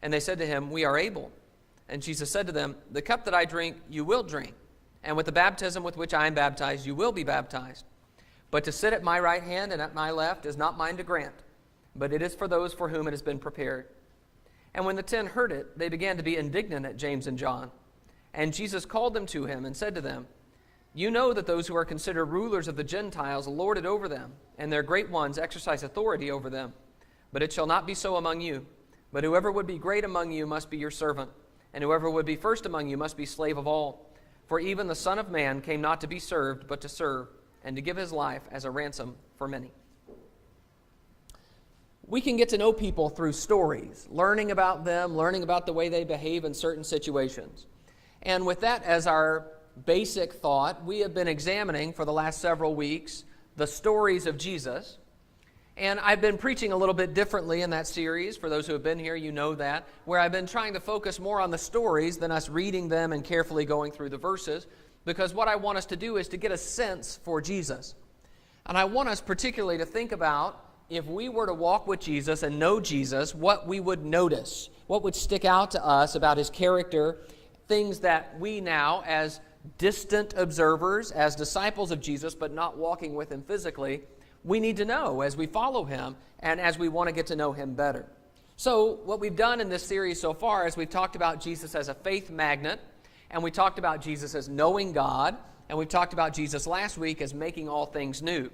And they said to him, "We are able." And Jesus said to them, "The cup that I drink, you will drink. And with the baptism with which I am baptized, you will be baptized. But to sit at my right hand and at my left is not mine to grant, but it is for those for whom it has been prepared." And when the 10 heard it, they began to be indignant at James and John. And Jesus called them to him and said to them, "You know that those who are considered rulers of the Gentiles lord it over them, and their great ones exercise authority over them. But it shall not be so among you. But whoever would be great among you must be your servant, and whoever would be first among you must be slave of all. For even the Son of Man came not to be served, but to serve, and to give his life as a ransom for many." We can get to know people through stories, learning about them, learning about the way they behave in certain situations. And with that as our basic thought, we have been examining for the last several weeks the stories of Jesus. And I've been preaching a little bit differently in that series. For those who have been here, you know that, where I've been trying to focus more on the stories than us reading them and carefully going through the verses, because what I want us to do is to get a sense for Jesus. And I want us particularly to think about, if we were to walk with Jesus and know Jesus, what we would notice, what would stick out to us about his character, things that we now, as distant observers, as disciples of Jesus, but not walking with him physically, we need to know as we follow him and as we want to get to know him better. So what we've done in this series so far is we've talked about Jesus as a faith magnet, and we talked about Jesus as knowing God, and we've talked about Jesus last week as making all things new.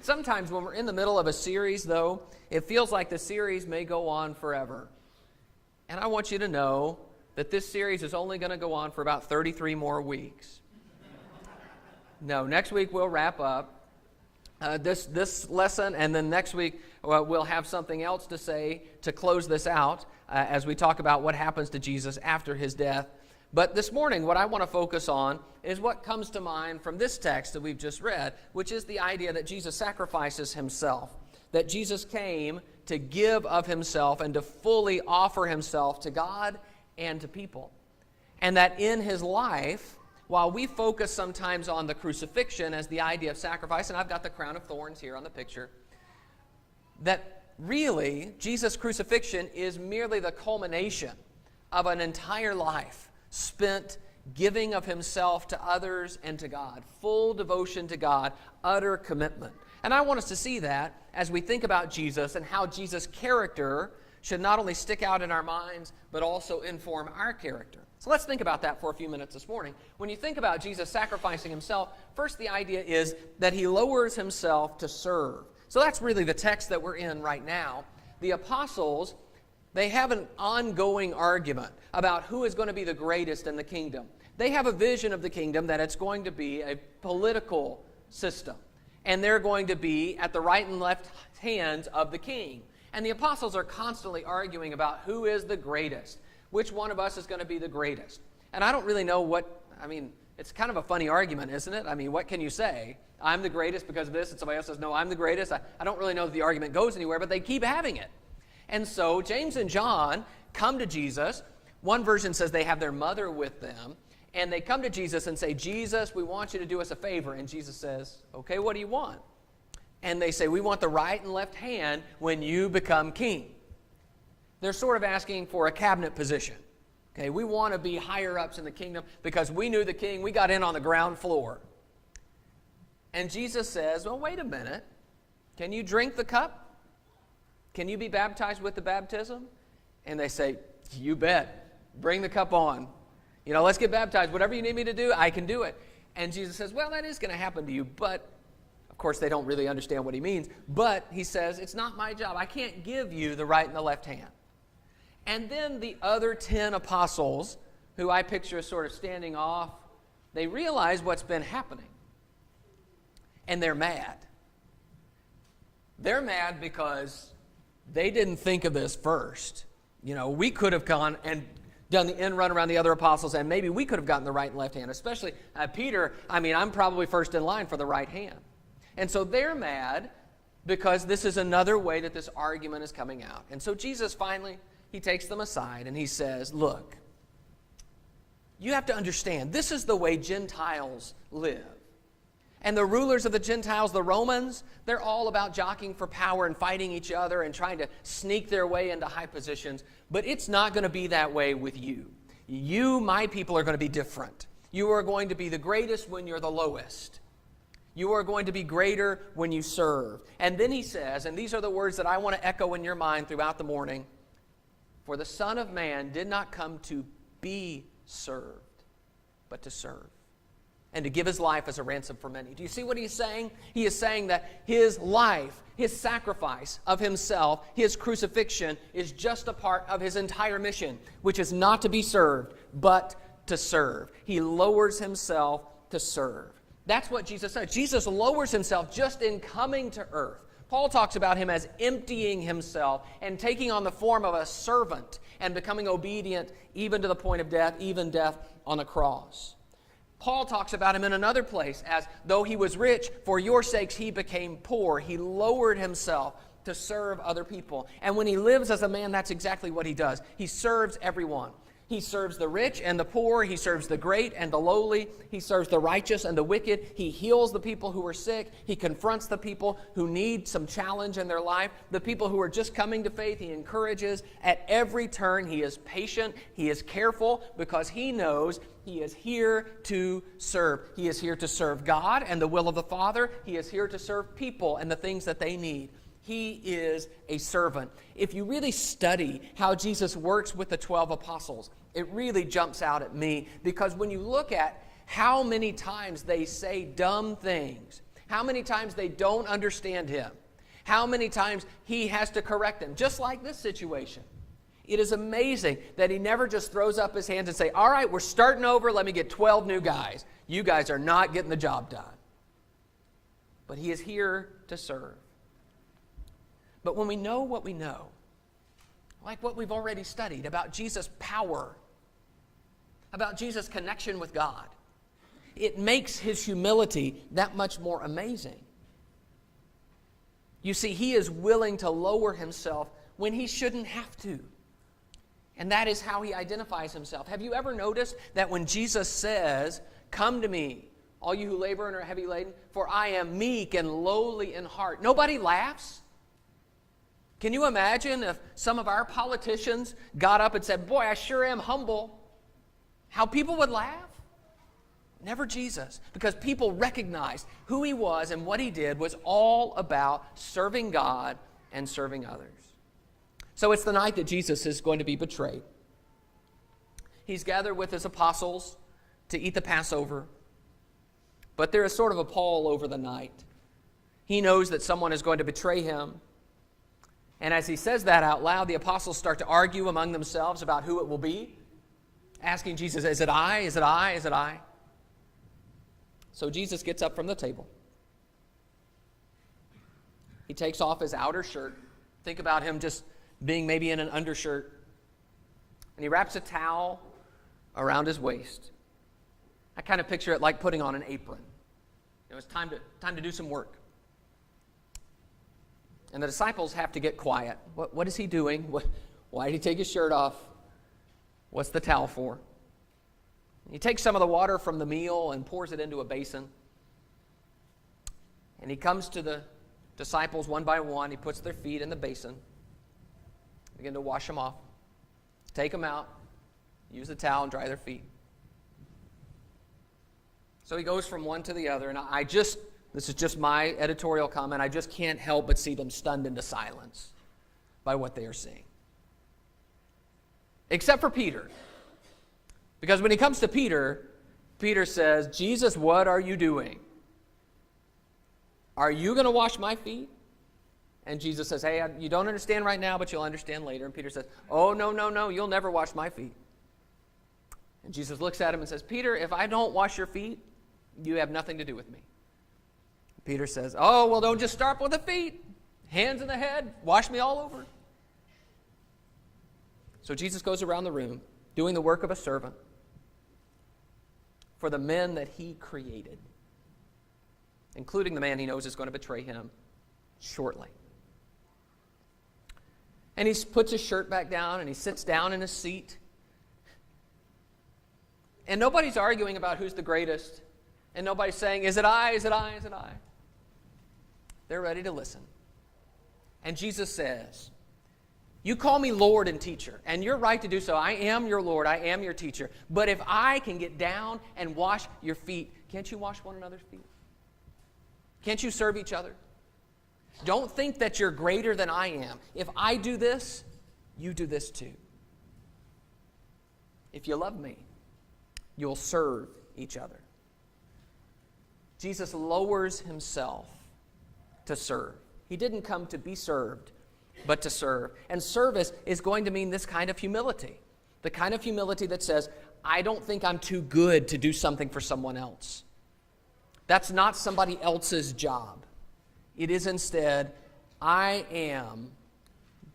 Sometimes when we're in the middle of a series, though, it feels like the series may go on forever. And I want you to know that this series is only going to go on for about 33 more weeks. No, next week we'll wrap up this lesson, and then next week we'll have something else to say to close this out as we talk about what happens to Jesus after his death. But this morning, what I want to focus on is what comes to mind from this text that we've just read, which is the idea that Jesus sacrifices himself, that Jesus came to give of himself and to fully offer himself to God and to people. And that in his life, while we focus sometimes on the crucifixion as the idea of sacrifice, and I've got the crown of thorns here on the picture, that really Jesus' crucifixion is merely the culmination of an entire life spent giving of himself to others and to God, full devotion to God, utter commitment. And I want us to see that as we think about Jesus and how Jesus' character should not only stick out in our minds, but also inform our character. So let's think about that for a few minutes this morning. When you think about Jesus sacrificing himself, first the idea is that he lowers himself to serve. So that's really the text that we're in right now. The apostles, they have an ongoing argument about who is going to be the greatest in the kingdom. They have a vision of the kingdom that it's going to be a political system, and they're going to be at the right and left hands of the king. And the apostles are constantly arguing about who is the greatest, which one of us is going to be the greatest. And I don't really know it's kind of a funny argument, isn't it? I mean, what can you say? I'm the greatest because of this, and somebody else says, no, I'm the greatest. I don't really know if the argument goes anywhere, but they keep having it. And so James and John come to Jesus. One version says they have their mother with them, and they come to Jesus and say, "Jesus, we want you to do us a favor." And Jesus says, "Okay, what do you want?" And they say, "We want the right and left hand when you become king." They're sort of asking for a cabinet position. Okay, we want to be higher ups in the kingdom because we knew the king, we got in on the ground floor. And Jesus says, "Well, wait a minute. Can you drink the cup? Can you be baptized with the baptism?" And they say, "You bet. Bring the cup on. Let's get baptized. Whatever you need me to do, I can do it." And Jesus says, "Well, that is going to happen to you." But, of course, they don't really understand what he means. But he says, "It's not my job. I can't give you the right and the left hand." And then the other 10 apostles, who I picture as sort of standing off, they realize what's been happening. And they're mad. They're mad because they didn't think of this first. We could have gone and done the end run around the other apostles, and maybe we could have gotten the right and left hand, especially Peter. I'm probably first in line for the right hand. And so they're mad because this is another way that this argument is coming out. And so Jesus finally, he takes them aside and he says, "Look, you have to understand, this is the way Gentiles live. And the rulers of the Gentiles, the Romans, they're all about jockeying for power and fighting each other and trying to sneak their way into high positions. But it's not going to be that way with you. You, my people, are going to be different. You are going to be the greatest when you're the lowest. You are going to be greater when you serve. And then he says, and these are the words that I want to echo in your mind throughout the morning, for the Son of Man did not come to be served, but to serve, and to give his life as a ransom for many. Do you see what he's saying? He is saying that his life, his sacrifice of himself, his crucifixion, is just a part of his entire mission, which is not to be served, but to serve. He lowers himself to serve. That's what Jesus said. Jesus lowers himself just in coming to earth. Paul talks about him as emptying himself and taking on the form of a servant and becoming obedient even to the point of death, even death on a cross. Paul talks about him in another place as though he was rich, for your sakes he became poor. He lowered himself to serve other people. And when he lives as a man, that's exactly what he does. He serves everyone. He serves the rich and the poor. He serves the great and the lowly. He serves the righteous and the wicked. He heals the people who are sick. He confronts the people who need some challenge in their life. The people who are just coming to faith, he encourages. At every turn, he is patient. He is careful because he knows he is here to serve. He is here to serve God and the will of the Father. He is here to serve people and the things that they need. He is a servant. If you really study how Jesus works with the 12 apostles, it really jumps out at me, because when you look at how many times they say dumb things, how many times they don't understand him, how many times he has to correct them, just like this situation. It is amazing that he never just throws up his hands and say, all right, we're starting over, let me get 12 new guys. You guys are not getting the job done. But he is here to serve. But when we know what we know, like what we've already studied about Jesus' power, about Jesus' connection with God, it makes his humility that much more amazing. You see, he is willing to lower himself when he shouldn't have to. And that is how he identifies himself. Have you ever noticed that when Jesus says, "Come to me, all you who labor and are heavy laden, for I am meek and lowly in heart," nobody laughs? Can you imagine if some of our politicians got up and said, "Boy, I sure am humble," how people would laugh? Never Jesus, because people recognized who he was and what he did was all about serving God and serving others. So it's the night that Jesus is going to be betrayed. He's gathered with his apostles to eat the Passover, but there is sort of a pall over the night. He knows that someone is going to betray him. And as he says that out loud, the apostles start to argue among themselves about who it will be, asking Jesus, "Is it I? Is it I? Is it I?" So Jesus gets up from the table. He takes off his outer shirt. Think about him just being maybe in an undershirt. And he wraps a towel around his waist. I kind of picture it like putting on an apron. It was time to do some work. And the disciples have to get quiet. What is he doing? Why did he take his shirt off? What's the towel for? He takes some of the water from the meal and pours it into a basin. And he comes to the disciples one by one. He puts their feet in the basin. Begin to wash them off. Take them out. Use the towel and dry their feet. So he goes from one to the other. And this is just my editorial comment, I just can't help but see them stunned into silence by what they are seeing. Except for Peter. Because when he comes to Peter, Peter says, "Jesus, what are you doing? Are you going to wash my feet?" And Jesus says, "Hey, you don't understand right now, but you'll understand later." And Peter says, "Oh, no, you'll never wash my feet." And Jesus looks at him and says, "Peter, if I don't wash your feet, you have nothing to do with me." Peter says, "Oh, well, don't just start with the feet. Hands in the head, wash me all over." So Jesus goes around the room doing the work of a servant for the men that he created, including the man he knows is going to betray him shortly. And he puts his shirt back down and he sits down in his seat. And nobody's arguing about who's the greatest, And nobody's saying, is it I, is it I, is it I? They're ready to listen. And Jesus says, you call me Lord and teacher, and you're right to do so. I am your Lord, I am your teacher. But if I can get down and wash your feet, can't you wash one another's feet? Can't you serve each other? Don't think that you're greater than I am. If I do this, you do this too. If you love me, you'll serve each other. Jesus lowers himself to serve. He didn't come to be served, but to serve. And service is going to mean this kind of humility. The kind of humility that says, I don't think I'm too good to do something for someone else. That's not somebody else's job. It is instead, I am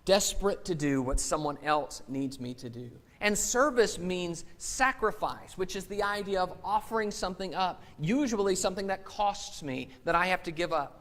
desperate to do what someone else needs me to do. And service means sacrifice, which is the idea of offering something up, usually something that costs me, that I have to give up.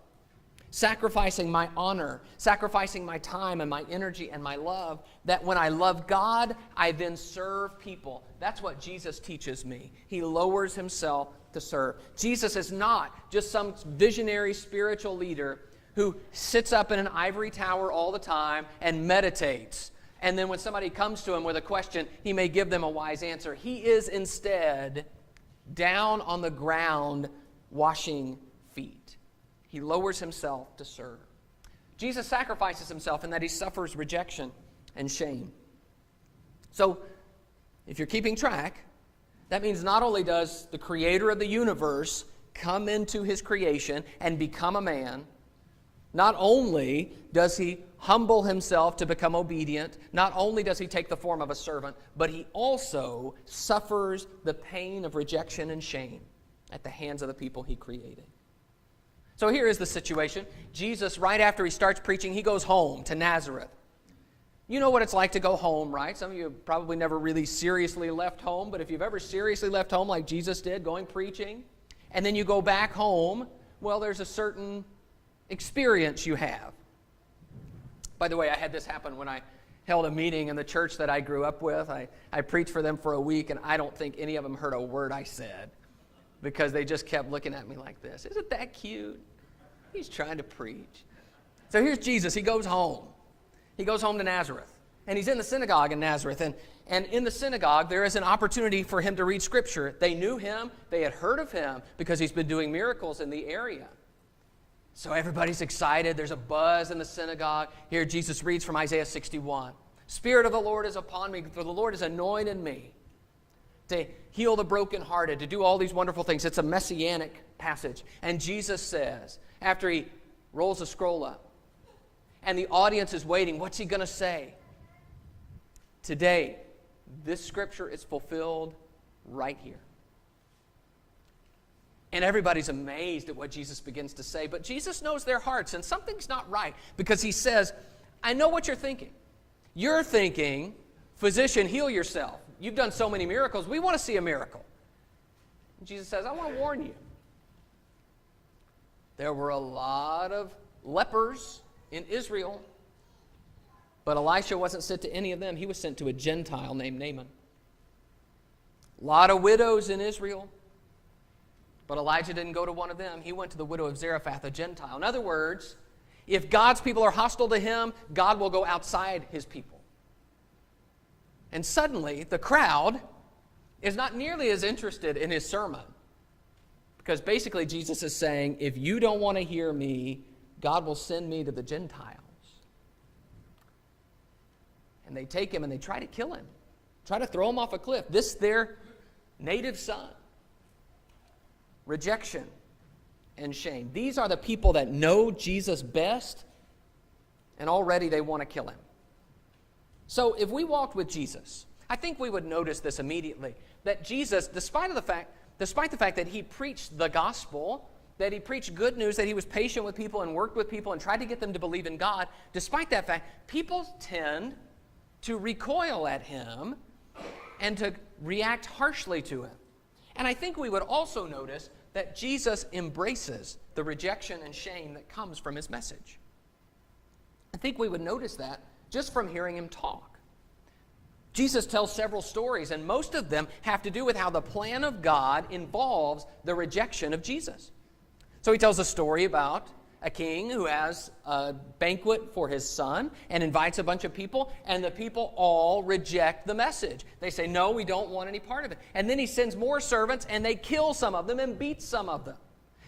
Sacrificing my honor, sacrificing my time and my energy and my love, that when I love God, I then serve people. That's what Jesus teaches me. He lowers himself to serve. Jesus is not just some visionary spiritual leader who sits up in an ivory tower all the time and meditates. And then when somebody comes to him with a question, he may give them a wise answer. He is instead down on the ground washing feet. He lowers himself to serve. Jesus sacrifices himself in that he suffers rejection and shame. So, if you're keeping track, that means not only does the creator of the universe come into his creation and become a man, not only does he humble himself to become obedient, not only does he take the form of a servant, but he also suffers the pain of rejection and shame at the hands of the people he created. So here is the situation. Jesus, right after he starts preaching, he goes home to Nazareth. You know what it's like to go home, right? Some of you have probably never really seriously left home, but if you've ever seriously left home like Jesus did, going preaching, and then you go back home, well, there's a certain experience you have. By the way, I had this happen when I held a meeting in the church that I grew up with. I preached for them for a week, and I don't think any of them heard a word I said because they just kept looking at me like this. Isn't that cute? He's trying to preach. So here's Jesus. He goes home. He goes home to Nazareth. And he's in the synagogue in Nazareth. And in the synagogue, there is an opportunity for him to read Scripture. They knew him. They had heard of him because he's been doing miracles in the area. So everybody's excited. There's a buzz in the synagogue. Here Jesus reads from Isaiah 61. Spirit of the Lord is upon me, for the Lord has anointed me to heal the brokenhearted, to do all these wonderful things. It's a messianic passage. And Jesus says, after he rolls the scroll up, and the audience is waiting, what's he going to say? Today, this scripture is fulfilled right here. And everybody's amazed at what Jesus begins to say. But Jesus knows their hearts, and something's not right, because he says, I know what you're thinking. You're thinking, physician, heal yourself. You've done so many miracles. We want to see a miracle. And Jesus says, I want to warn you. There were a lot of lepers in Israel, but Elisha wasn't sent to any of them. He was sent to a Gentile named Naaman. A lot of widows in Israel, but Elijah didn't go to one of them. He went to the widow of Zarephath, a Gentile. In other words, if God's people are hostile to him, God will go outside his people. And suddenly, the crowd is not nearly as interested in his sermon. Because basically, Jesus is saying, if you don't want to hear me, God will send me to the Gentiles. And they take him and they try to kill him. Try to throw him off a cliff. This their native son. Rejection and shame. These are the people that know Jesus best, and already they want to kill him. So if we walked with Jesus, I think we would notice this immediately, that Jesus, despite the fact that he preached the gospel, that he preached good news, that he was patient with people and worked with people and tried to get them to believe in God, despite that fact, people tend to recoil at him and to react harshly to him. And I think we would also notice that Jesus embraces the rejection and shame that comes from his message. I think we would notice that just from hearing him talk. Jesus tells several stories, and most of them have to do with how the plan of God involves the rejection of Jesus. So he tells a story about a king who has a banquet for his son and invites a bunch of people, and the people all reject the message. They say, no, we don't want any part of it. And then he sends more servants, and they kill some of them and beat some of them.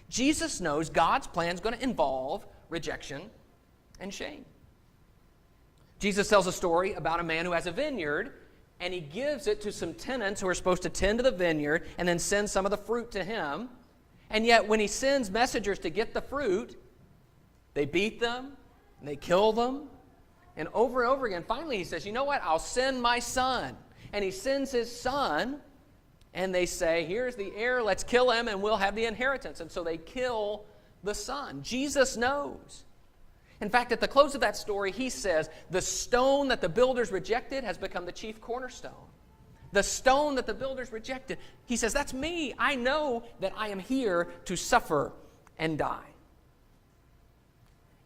Jesus knows God's plan is going to involve rejection and shame. Jesus tells a story about a man who has a vineyard, and he gives it to some tenants who are supposed to tend to the vineyard and then send some of the fruit to him. And yet when he sends messengers to get the fruit, they beat them, and they kill them, and over again. Finally, he says, you know what? I'll send my son. And he sends his son, and they say, here's the heir, let's kill him, and we'll have the inheritance. And so they kill the son. Jesus knows. In fact, at the close of that story, he says, the stone that the builders rejected has become the chief cornerstone. The stone that the builders rejected. He says, that's me. I know that I am here to suffer and die.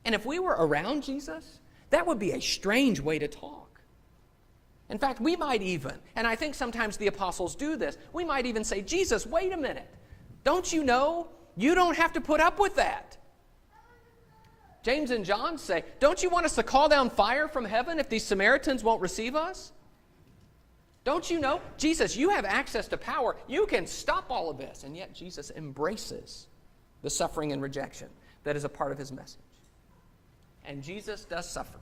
And if we were around Jesus, that would be a strange way to talk. In fact, we might even, and I think sometimes the apostles do this, we might even say, Jesus, wait a minute. Don't you know? You don't have to put up with that. James and John say, don't you want us to call down fire from heaven if these Samaritans won't receive us? Don't you know? Jesus, you have access to power. You can stop all of this. And yet Jesus embraces the suffering and rejection that is a part of his message. And Jesus does suffer.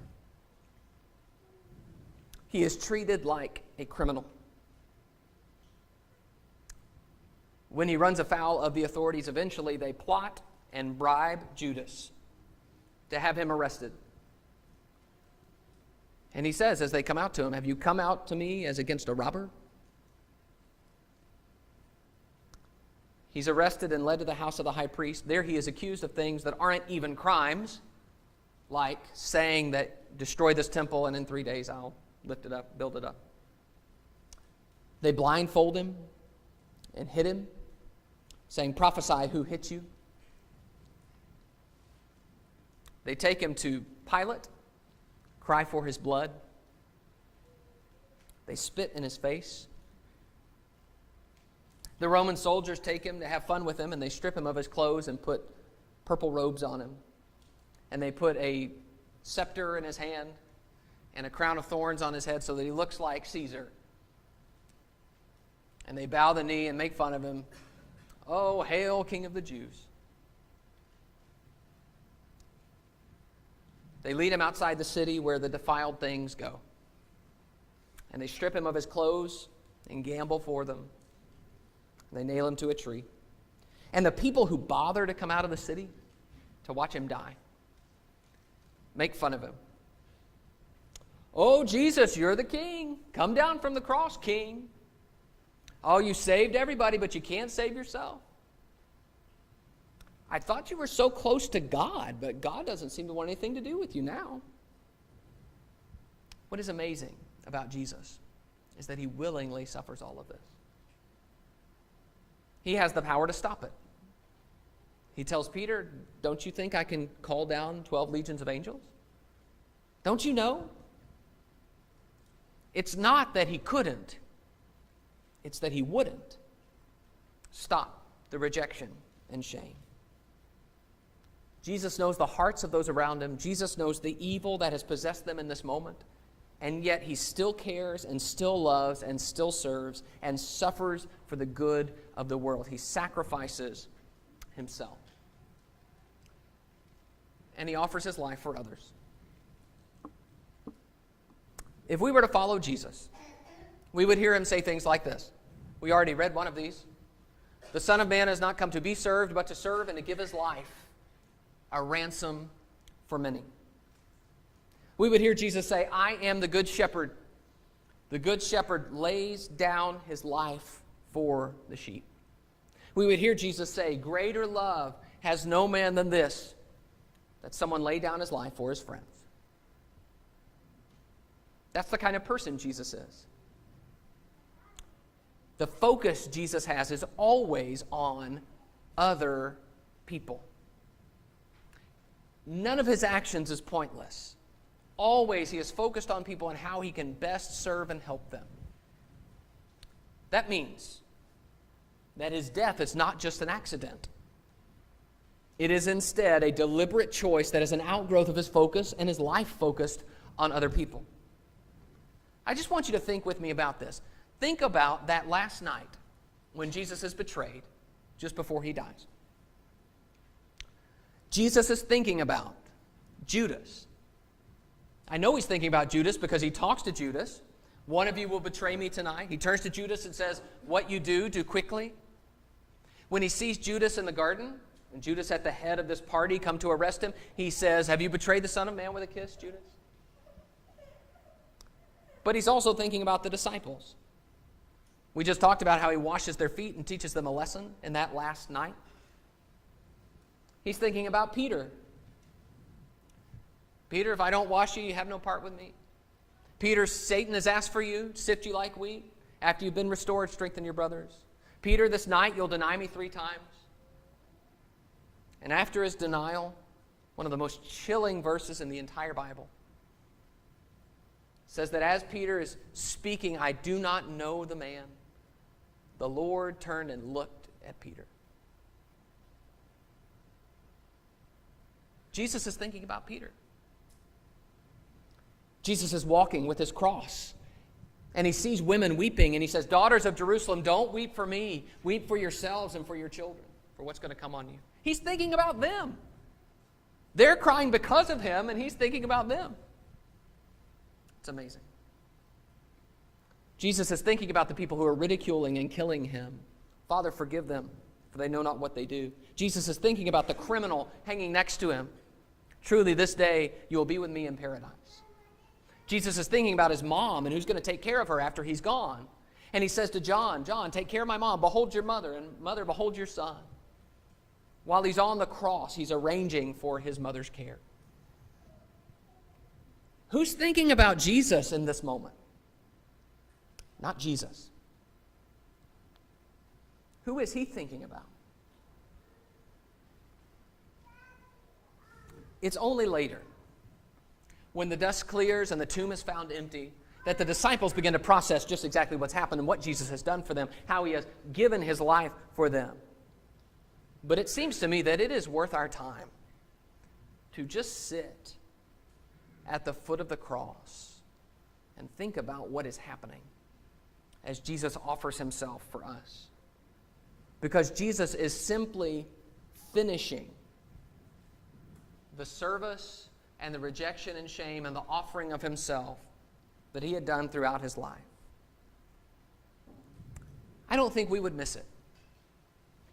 He is treated like a criminal. When he runs afoul of the authorities, eventually they plot and bribe Judas to have him arrested. And he says, as they come out to him, have you come out to me as against a robber? He's arrested and led to the house of the high priest. There he is accused of things that aren't even crimes, like saying that destroy this temple and in 3 days I'll lift it up, build it up. They blindfold him and hit him, saying, prophesy who hit you. They take him to Pilate, cry for his blood. They spit in his face. The Roman soldiers take him to have fun with him, and they strip him of his clothes and put purple robes on him. And they put a scepter in his hand and a crown of thorns on his head so that he looks like Caesar. And they bow the knee and make fun of him. Oh, hail, King of the Jews. They lead him outside the city where the defiled things go. And they strip him of his clothes and gamble for them. They nail him to a tree. And the people who bother to come out of the city to watch him die make fun of him. Oh, Jesus, you're the king. Come down from the cross, king. Oh, you saved everybody, but you can't save yourself. I thought you were so close to God, but God doesn't seem to want anything to do with you now. What is amazing about Jesus is that he willingly suffers all of this. He has the power to stop it. He tells Peter, don't you think I can call down 12 legions of angels? Don't you know? It's not that he couldn't. It's that he wouldn't stop the rejection and shame. Jesus knows the hearts of those around him. Jesus knows the evil that has possessed them in this moment. And yet he still cares and still loves and still serves and suffers for the good of the world. He sacrifices himself. And he offers his life for others. If we were to follow Jesus, we would hear him say things like this. We already read one of these. The Son of Man has not come to be served, but to serve and to give his life a ransom for many. We would hear Jesus say, I am the good shepherd. The good shepherd lays down his life for the sheep. We would hear Jesus say, greater love has no man than this, that someone lay down his life for his friends. That's the kind of person Jesus is. The focus Jesus has is always on other people. None of his actions is pointless. Always he is focused on people and how he can best serve and help them. That means that his death is not just an accident. It is instead a deliberate choice that is an outgrowth of his focus and his life focused on other people. I just want you to think with me about this. Think about that last night when Jesus is betrayed, just before he dies. Jesus is thinking about Judas. I know he's thinking about Judas because he talks to Judas. One of you will betray me tonight. He turns to Judas and says, what you do quickly. When he sees Judas in the garden, and Judas at the head of this party come to arrest him, he says, have you betrayed the Son of Man with a kiss, Judas? But he's also thinking about the disciples. We just talked about how he washes their feet and teaches them a lesson in that last night. He's thinking about Peter. Peter, if I don't wash you, you have no part with me. Peter, Satan has asked for you to sift you like wheat. After you've been restored, strengthen your brothers. Peter, this night you'll deny me 3 times. And after his denial, one of the most chilling verses in the entire Bible, says that as Peter is speaking, I do not know the man, the Lord turned and looked at Peter. Jesus is thinking about Peter. Jesus is walking with his cross, and he sees women weeping, and he says, daughters of Jerusalem, don't weep for me. Weep for yourselves and for your children, for what's going to come on you. He's thinking about them. They're crying because of him, and he's thinking about them. It's amazing. Jesus is thinking about the people who are ridiculing and killing him. Father, forgive them, for they know not what they do. Jesus is thinking about the criminal hanging next to him. Truly, this day you will be with me in paradise. Jesus is thinking about his mom and who's going to take care of her after he's gone. And he says to John, John, take care of my mom. Behold your mother, and mother, behold your son. While he's on the cross, he's arranging for his mother's care. Who's thinking about Jesus in this moment? Not Jesus. Who is he thinking about? It's only later, when the dust clears and the tomb is found empty, that the disciples begin to process just exactly what's happened and what Jesus has done for them, how he has given his life for them. But it seems to me that it is worth our time to just sit at the foot of the cross and think about what is happening as Jesus offers himself for us. Because Jesus is simply finishing the service and the rejection and shame and the offering of himself that he had done throughout his life. I don't think we would miss it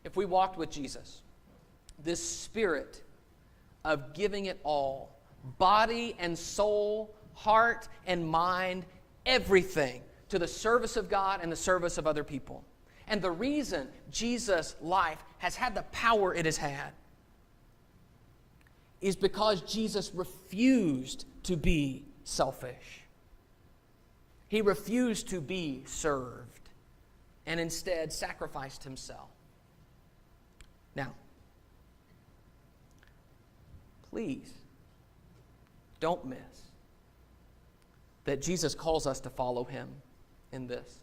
if we walked with Jesus. This spirit of giving it all, body and soul, heart and mind, everything to the service of God and the service of other people. And the reason Jesus' life has had the power it has had is because Jesus refused to be selfish. He refused to be served and instead sacrificed himself. Now, please don't miss that Jesus calls us to follow him in this.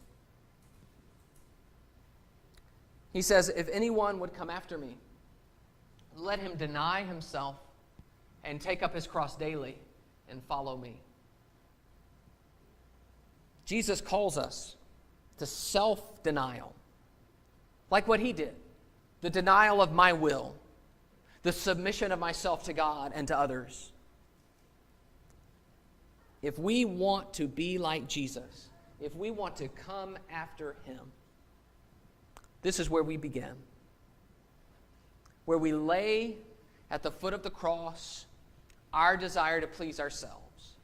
He says, if anyone would come after me, let him deny himself and take up his cross daily and follow me. Jesus calls us to self-denial, like what he did, the denial of my will, the submission of myself to God and to others. If we want to be like Jesus, if we want to come after him, this is where we begin, where we lay at the foot of the cross our desire to please ourselves.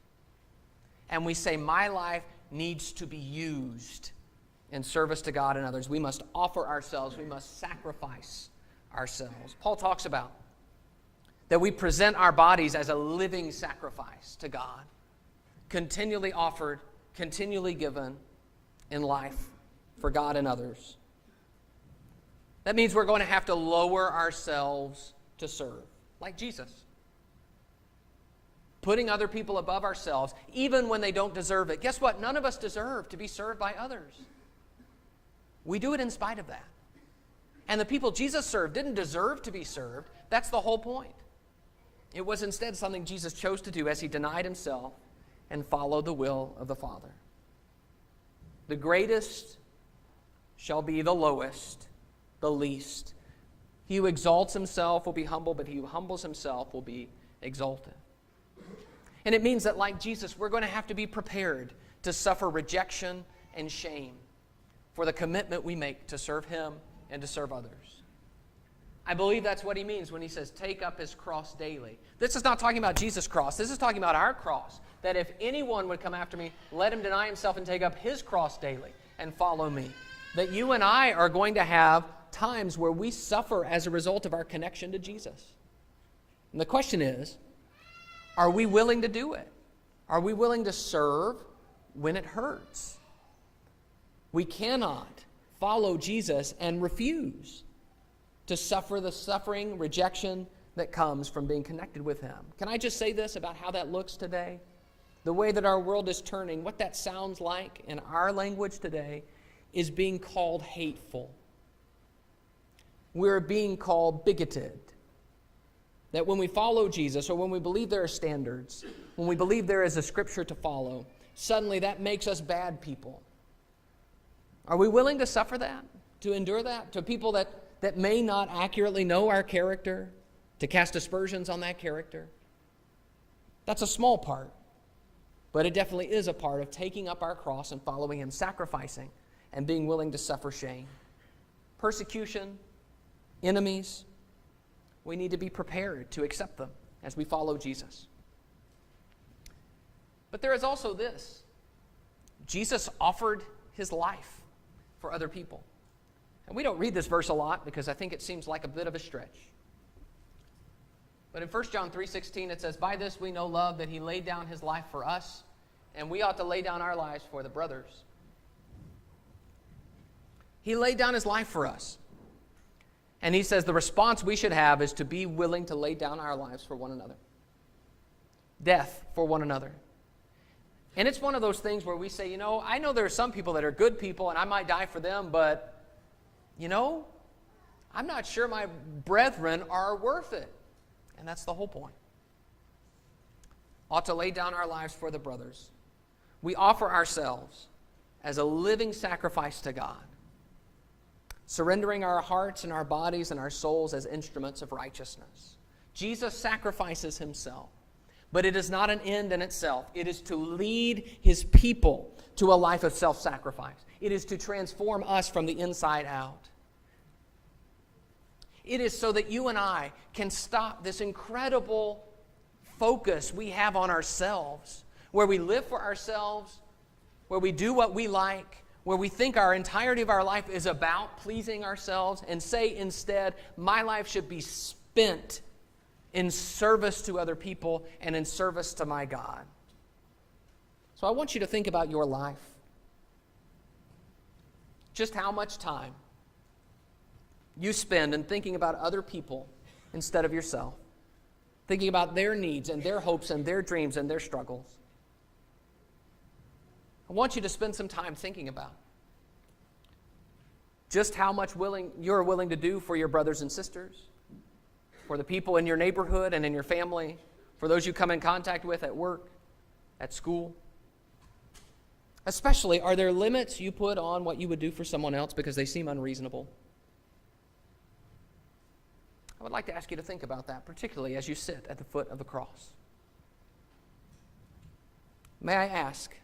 And we say, my life needs to be used in service to God and others. We must offer ourselves. We must sacrifice ourselves. Paul talks about that we present our bodies as a living sacrifice to God, continually offered, continually given in life for God and others. That means we're going to have to lower ourselves to serve, like Jesus. Putting other people above ourselves, even when they don't deserve it. Guess what? None of us deserve to be served by others. We do it in spite of that. And the people Jesus served didn't deserve to be served. That's the whole point. It was instead something Jesus chose to do as he denied himself and followed the will of the Father. The greatest shall be the lowest, the least. He who exalts himself will be humble, but he who humbles himself will be exalted. And it means that, like Jesus, we're going to have to be prepared to suffer rejection and shame for the commitment we make to serve him and to serve others. I believe that's what he means when he says, take up his cross daily. This is not talking about Jesus' cross. This is talking about our cross. That if anyone would come after me, let him deny himself and take up his cross daily and follow me. That you and I are going to have times where we suffer as a result of our connection to Jesus. And the question is, are we willing to do it? Are we willing to serve when it hurts? We cannot follow Jesus and refuse to suffer the suffering, rejection that comes from being connected with him. Can I just say this about how that looks today? The way that our world is turning, what that sounds like in our language today is being called hateful. We're being called bigoted. That when we follow Jesus, or when we believe there are standards, when we believe there is a scripture to follow, suddenly that makes us bad people. Are we willing to suffer that, to endure that, to people that may not accurately know our character, to cast aspersions on that character? That's a small part, but it definitely is a part of taking up our cross and following him, sacrificing and being willing to suffer shame. Persecution, enemies, we need to be prepared to accept them as we follow Jesus. But there is also this. Jesus offered his life for other people. And we don't read this verse a lot because I think it seems like a bit of a stretch. But in 1 John 3:16 it says, by this we know love, that he laid down his life for us, and we ought to lay down our lives for the brothers. He laid down his life for us. And he says the response we should have is to be willing to lay down our lives for one another. Death for one another. And it's one of those things where we say, I know there are some people that are good people and I might die for them, but, I'm not sure my brethren are worth it. And that's the whole point. Ought to lay down our lives for the brothers. We offer ourselves as a living sacrifice to God, surrendering our hearts and our bodies and our souls as instruments of righteousness. Jesus sacrifices himself, but it is not an end in itself. It is to lead his people to a life of self-sacrifice. It is to transform us from the inside out. It is so that you and I can stop this incredible focus we have on ourselves, where we live for ourselves, where we do what we like, where we think our entirety of our life is about pleasing ourselves, and say instead, my life should be spent in service to other people and in service to my God. So I want you to think about your life. Just how much time you spend in thinking about other people instead of yourself, thinking about their needs and their hopes and their dreams and their struggles. I want you to spend some time thinking about just how much you're willing to do for your brothers and sisters, for the people in your neighborhood and in your family, for those you come in contact with at work, at school. Especially, are there limits you put on what you would do for someone else because they seem unreasonable? I would like to ask you to think about that, particularly as you sit at the foot of the cross. May I ask,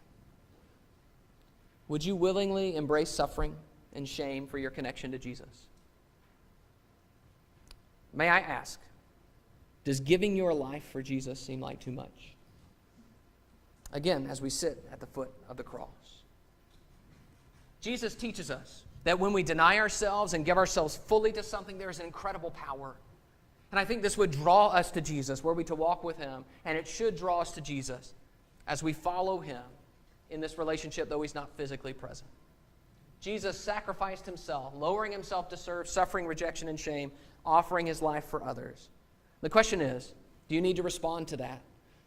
would you willingly embrace suffering and shame for your connection to Jesus? May I ask, does giving your life for Jesus seem like too much? Again, as we sit at the foot of the cross. Jesus teaches us that when we deny ourselves and give ourselves fully to something, there is an incredible power. And I think this would draw us to Jesus, were we to walk with him, and it should draw us to Jesus as we follow him in this relationship, though he's not physically present. Jesus sacrificed himself, lowering himself to serve, suffering rejection and shame, offering his life for others. The question is, do you need to respond to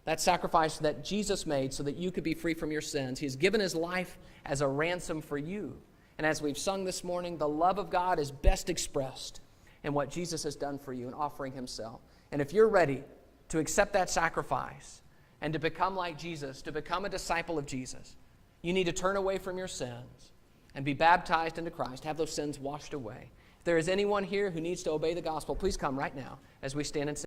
that sacrifice that Jesus made so that you could be free from your sins? He has given his life as a ransom for you. And as we've sung this morning, the love of God is best expressed in what Jesus has done for you in offering himself. And if you're ready to accept that sacrifice and to become like Jesus, to become a disciple of Jesus, you need to turn away from your sins and be baptized into Christ, have those sins washed away. If there is anyone here who needs to obey the gospel, please come right now as we stand and sing.